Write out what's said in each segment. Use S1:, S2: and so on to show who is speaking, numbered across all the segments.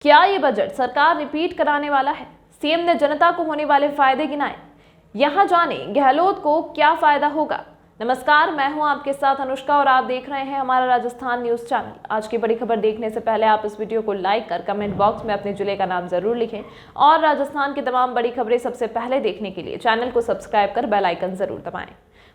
S1: क्या ये बजट सरकार रिपीट कराने वाला है? सीएम ने जनता को होने वाले फायदे गिनाए। यहां जाने गहलोत को क्या फायदा होगा। नमस्कार, मैं हूं आपके साथ अनुष्का और आप देख रहे हैं हमारा राजस्थान न्यूज चैनल। आज की बड़ी खबर देखने से पहले आप इस वीडियो को लाइक कर कमेंट बॉक्स में अपने जिले का नाम जरूर लिखें और राजस्थान की तमाम बड़ी खबरें सबसे पहले देखने के लिए चैनल को सब्सक्राइब कर बेल आइकन जरूर दबाएं।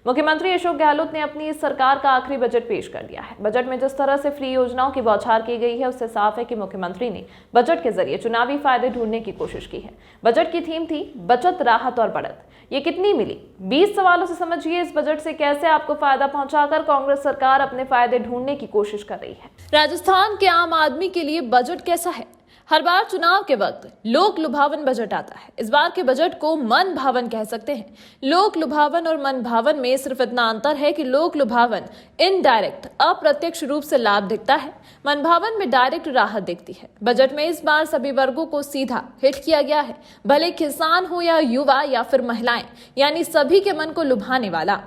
S1: मुख्यमंत्री अशोक गहलोत ने अपनी इस सरकार का आखिरी बजट पेश कर दिया है। बजट में जिस तरह से फ्री योजनाओं की बौछार की गई है, उससे साफ है कि मुख्यमंत्री ने बजट के जरिए चुनावी फायदे ढूंढने की कोशिश की है। बजट की थीम थी बचत, राहत और बढ़त। ये कितनी मिली? 20 सवालों से समझिए इस बजट से कैसे आपको फायदा पहुंचाकर कांग्रेस सरकार अपने फायदे ढूंढने की कोशिश कर रही है। राजस्थान के आम आदमी के लिए बजट कैसा है? हर बार चुनाव के वक्त लोक लुभावन बजट आता है। इस बार के बजट को मन भावन कह सकते हैं। लोक लुभावन और मन भावन में सिर्फ इतना अंतर है कि लोक लुभावन इनडायरेक्ट, अप्रत्यक्ष रूप से लाभ दिखता है, मन भावन में डायरेक्ट राहत दिखती है। बजट में इस बार सभी वर्गों को सीधा हिट किया गया है, भले किसान हो या युवा या फिर महिलाएं, यानी सभी के मन को लुभाने वाला।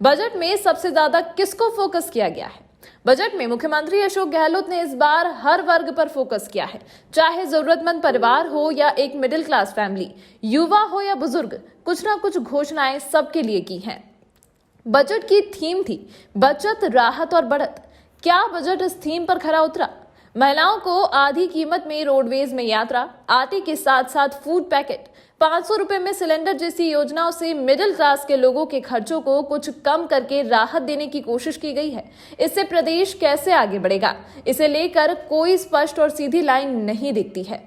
S1: बजट में सबसे ज्यादा किसको फोकस किया गया है? बजट में मुख्यमंत्री अशोक गहलोत ने इस बार हर वर्ग पर फोकस किया है, चाहे जरूरतमंद परिवार हो या एक मिडिल क्लास फैमिली, युवा हो या बुजुर्ग, कुछ ना कुछ घोषणाएं सबके लिए की हैं। बजट की थीम थी बचत, राहत और बढ़त। क्या बजट इस थीम पर खरा उतरा? महिलाओं को आधी कीमत में रोडवेज में यात्रा, आटे के साथ साथ फूड पैकेट, 500 रुपए में सिलेंडर जैसी योजनाओं से मिडिल क्लास के लोगों के खर्चों को कुछ कम करके राहत देने की कोशिश की गई है। इससे प्रदेश कैसे आगे बढ़ेगा, इसे लेकर कोई स्पष्ट और सीधी लाइन नहीं दिखती है।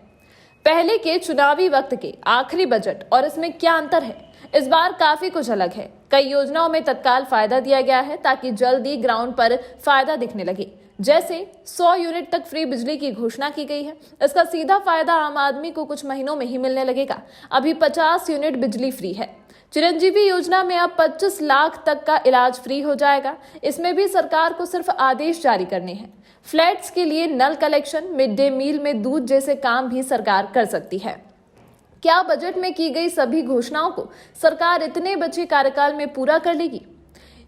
S1: पहले के चुनावी वक्त के आखिरी बजट और इसमें क्या अंतर है? इस बार काफी कुछ अलग है। कई योजनाओं में तत्काल फायदा दिया गया है ताकि जल्दी ग्राउंड पर फायदा दिखने लगे। जैसे 100 यूनिट तक फ्री बिजली की घोषणा की गई है। इसका सीधा फायदा आम आदमी को कुछ महीनों में ही मिलने लगेगा। अभी 50 यूनिट बिजली फ्री है। चिरंजीवी योजना में अब 25 लाख तक का इलाज फ्री हो जाएगा। इसमें भी सरकार को सिर्फ आदेश जारी करने हैं। फ्लैट्स के लिए नल कलेक्शन, मिड डे मील में दूध जैसे काम भी सरकार कर सकती है। क्या बजट में की गई सभी घोषणाओं को सरकार इतने बचे कार्यकाल में पूरा कर लेगी?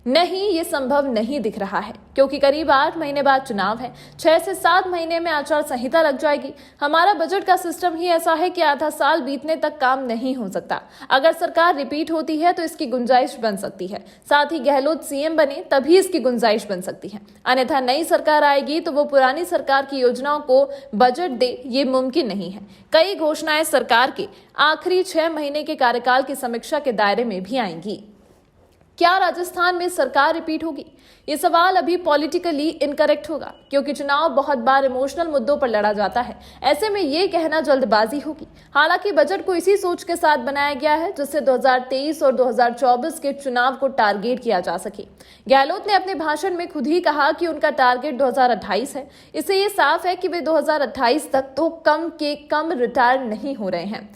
S1: नहीं, ये संभव नहीं दिख रहा है, क्योंकि करीब 8 महीने बाद चुनाव है। 6 से 7 महीने में आचार संहिता लग जाएगी। हमारा बजट का सिस्टम ही ऐसा है कि आधा साल बीतने तक काम नहीं हो सकता। अगर सरकार रिपीट होती है तो इसकी गुंजाइश बन सकती है, साथ ही गहलोत सीएम बने तभी इसकी गुंजाइश बन सकती है। अन्यथा नई सरकार आएगी तो वो पुरानी सरकार की योजनाओं को बजट दे, ये मुमकिन नहीं है। कई घोषणाएं सरकार के आखिरी 6 महीने के कार्यकाल की समीक्षा के दायरे में भी आएंगी। क्या राजस्थान में सरकार रिपीट होगी? ये सवाल अभी पॉलिटिकली इनकरेक्ट होगा, क्योंकि चुनाव बहुत बार इमोशनल मुद्दों पर लड़ा जाता है। ऐसे में ये कहना जल्दबाजी होगी। हालांकि बजट को इसी सोच के साथ बनाया गया है जिससे 2023 और 2024 के चुनाव को टारगेट किया जा सके। गहलोत ने अपने भाषण में खुद ही कहा कि उनका टारगेट 2028 है। इससे ये साफ है कि वे 2028 तक तो कम के कम रिटायर नहीं हो रहे हैं।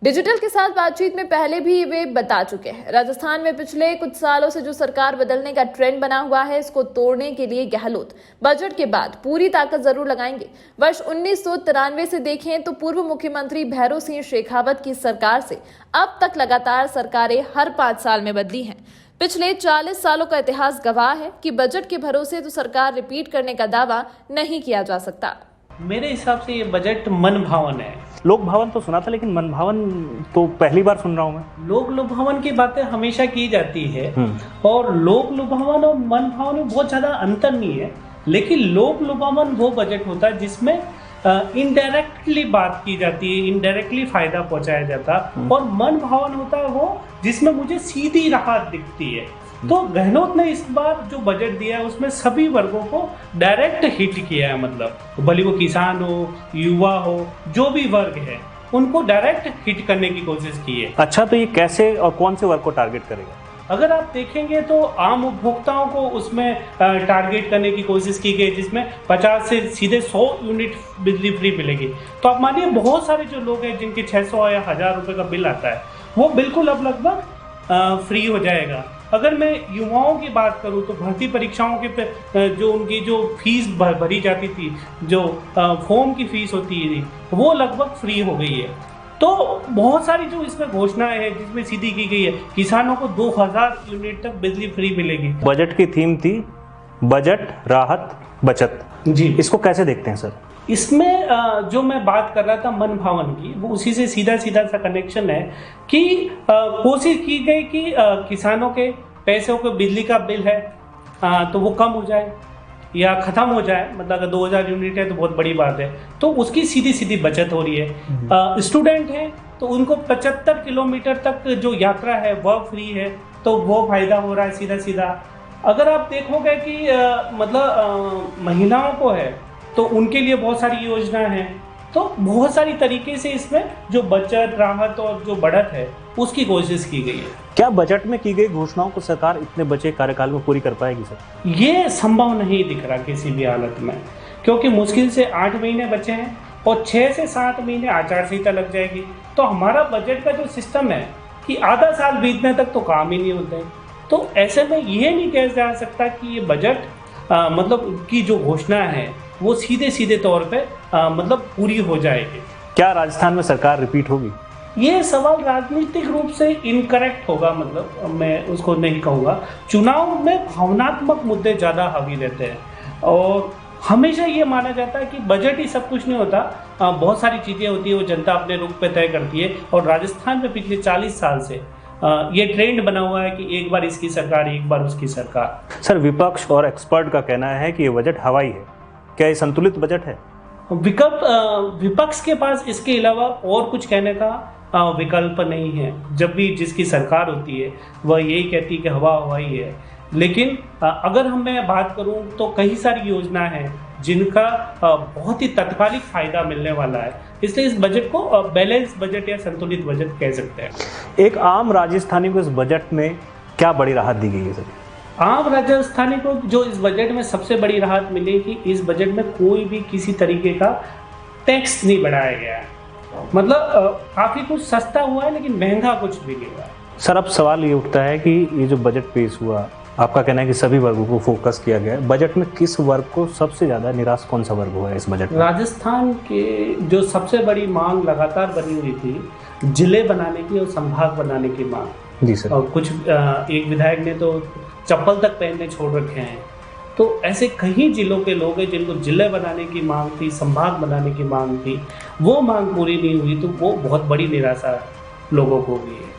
S1: डिजिटल के साथ बातचीत में पहले भी वे बता चुके हैं। राजस्थान में पिछले कुछ सालों से जो सरकार बदलने का ट्रेंड बना हुआ है, इसको तोड़ने के लिए गहलोत बजट के बाद पूरी ताकत जरूर लगाएंगे। वर्ष 1993 से देखें तो पूर्व मुख्यमंत्री भैरों सिंह शेखावत की सरकार से अब तक लगातार सरकारें हर 5 साल में बदली हैं। पिछले 40 सालों का इतिहास गवाह है कि बजट के भरोसे तो सरकार रिपीट करने का दावा नहीं किया जा सकता।
S2: मेरे हिसाब से ये बजट मन भावन है।
S3: लोक भवन तो सुना था, लेकिन मन भावन तो पहली बार सुन रहा हूँ मैं।
S2: लोक लुभावन की बातें हमेशा की जाती है और लोक लुभावन और मन भावन में बहुत ज्यादा अंतर नहीं है। लेकिन लोक लुभावन वो बजट होता है जिसमें इनडायरेक्टली बात की जाती है, इनडायरेक्टली फायदा पहुंचाया जाता है। और मन भावन होता है वो जिसमें मुझे सीधी राहत दिखती है। तो गहलोत ने इस बार जो बजट दिया है उसमें सभी वर्गों को डायरेक्ट हिट किया है। मतलब भले वो किसान हो, युवा हो, जो भी वर्ग है उनको डायरेक्ट हिट करने की कोशिश की है।
S3: अच्छा, तो ये कैसे और कौन से वर्ग को टारगेट करेगा?
S2: अगर आप देखेंगे तो आम उपभोक्ताओं को उसमें टारगेट करने की कोशिश की गई, जिसमें 50 से सीधे 100 यूनिट बिजली फ्री मिलेगी। तो आप मानिए बहुत सारे जो लोग हैं जिनके 600 या 1000 रुपये का बिल आता है, वो बिल्कुल अब लगभग फ्री हो जाएगा। अगर मैं युवाओं की बात करूं तो भर्ती परीक्षाओं के जो उनकी जो फीस भरी जाती थी, जो फॉर्म की फीस होती थी, वो लगभग फ्री हो गई है। तो बहुत सारी जो इसमें घोषणाएं हैं जिसमें सीधी की गई है, किसानों को 2000 यूनिट तक बिजली फ्री मिलेगी।
S3: बजट की थीम थी बजट, राहत, बचत।
S2: जी,
S3: इसको कैसे देखते हैं सर?
S2: इसमें जो मैं बात कर रहा था मन भावन की, वो उसी से सीधा सीधा सा कनेक्शन है कि कोशिश की गई कि किसानों के पैसों के बिजली का बिल है तो वो कम हो जाए या ख़त्म हो जाए। मतलब अगर 2000 यूनिट है तो बहुत बड़ी बात है, तो उसकी सीधी सीधी बचत हो रही है। स्टूडेंट हैं तो उनको 75 किलोमीटर तक जो यात्रा है वह फ्री है, तो वो फ़ायदा हो रहा है सीधा सीधा। अगर आप देखोगे कि महिलाओं को है तो उनके लिए बहुत सारी योजना है, तो बहुत सारी तरीके से इसमें जो बचत, राहत और जो बढ़त है उसकी कोशिश की गई है।
S3: क्या बजट में की गई घोषणाओं को सरकार इतने बचे कार्यकाल में पूरी कर पाएगी सर?
S2: ये संभव नहीं दिख रहा किसी भी हालत में, क्योंकि मुश्किल से 8 महीने बचे हैं और 6 से 7 महीने आचार संहिता लग जाएगी। तो हमारा बजट का जो सिस्टम है कि आधा साल बीतने तक तो काम ही नहीं होते, तो ऐसे में ये नहीं कहा जा सकता कि ये बजट मतलब की जो घोषणा है वो सीधे सीधे तौर पे मतलब पूरी हो जाएगी।
S3: क्या राजस्थान में सरकार रिपीट होगी?
S2: ये सवाल राजनीतिक रूप से इनकरेक्ट होगा, मतलब मैं उसको नहीं कहूँगा। चुनाव में भावनात्मक मुद्दे ज़्यादा हावी रहते हैं और हमेशा ये माना जाता है कि बजट ही सब कुछ नहीं होता, बहुत सारी चीज़ें होती है वो जनता अपने रुख पे तय करती है। और राजस्थान में पिछले 40 साल से ये ट्रेंड बना हुआ है कि एक बार इसकी सरकार, एक बार उसकी सरकार।
S3: सर, विपक्ष और एक्सपर्ट का कहना है कि ये बजट हवाई है, क्या ये संतुलित बजट है?
S2: विपक्ष के पास इसके अलावा और कुछ कहने का विकल्प नहीं है। जब भी जिसकी सरकार होती है वह यही कहती है कि हवा हवाई है, लेकिन अगर मैं बात करूं तो कई सारी योजना है जिनका बहुत ही तत्कालिक फायदा मिलने वाला है, इसलिए इस बजट को बैलेंस बजट या संतुलित बजट कह सकते हैं।
S3: एक आम राजस्थानी को इस बजट में क्या बड़ी राहत दी गई है सर?
S2: आम राजस्थानी को जो इस बजट में सबसे बड़ी राहत मिली कि इस बजट में कोई भी किसी तरीके का टैक्स नहीं बढ़ाया गया है। मतलब काफ़ी कुछ सस्ता हुआ है लेकिन महंगा कुछ भी नहीं हुआ है।
S3: सर, अब सवाल ये उठता है कि ये जो बजट पेश हुआ, आपका कहना है कि सभी वर्गों को फोकस किया गया है, बजट में किस वर्ग को सबसे ज़्यादा निराश कौन सा वर्ग हुआ है इस बजट में?
S2: राजस्थान के जो सबसे बड़ी मांग लगातार बनी हुई थी जिले बनाने की और संभाग बनाने की मांग।
S3: जी सर।
S2: और कुछ एक विधायक ने तो चप्पल तक पहनने छोड़ रखे हैं, तो ऐसे कई जिलों के लोग हैं जिनको जिले बनाने की मांग थी, संभाग बनाने की मांग थी, वो मांग पूरी नहीं हुई, तो वो बहुत बड़ी निराशा लोगों को हुई है।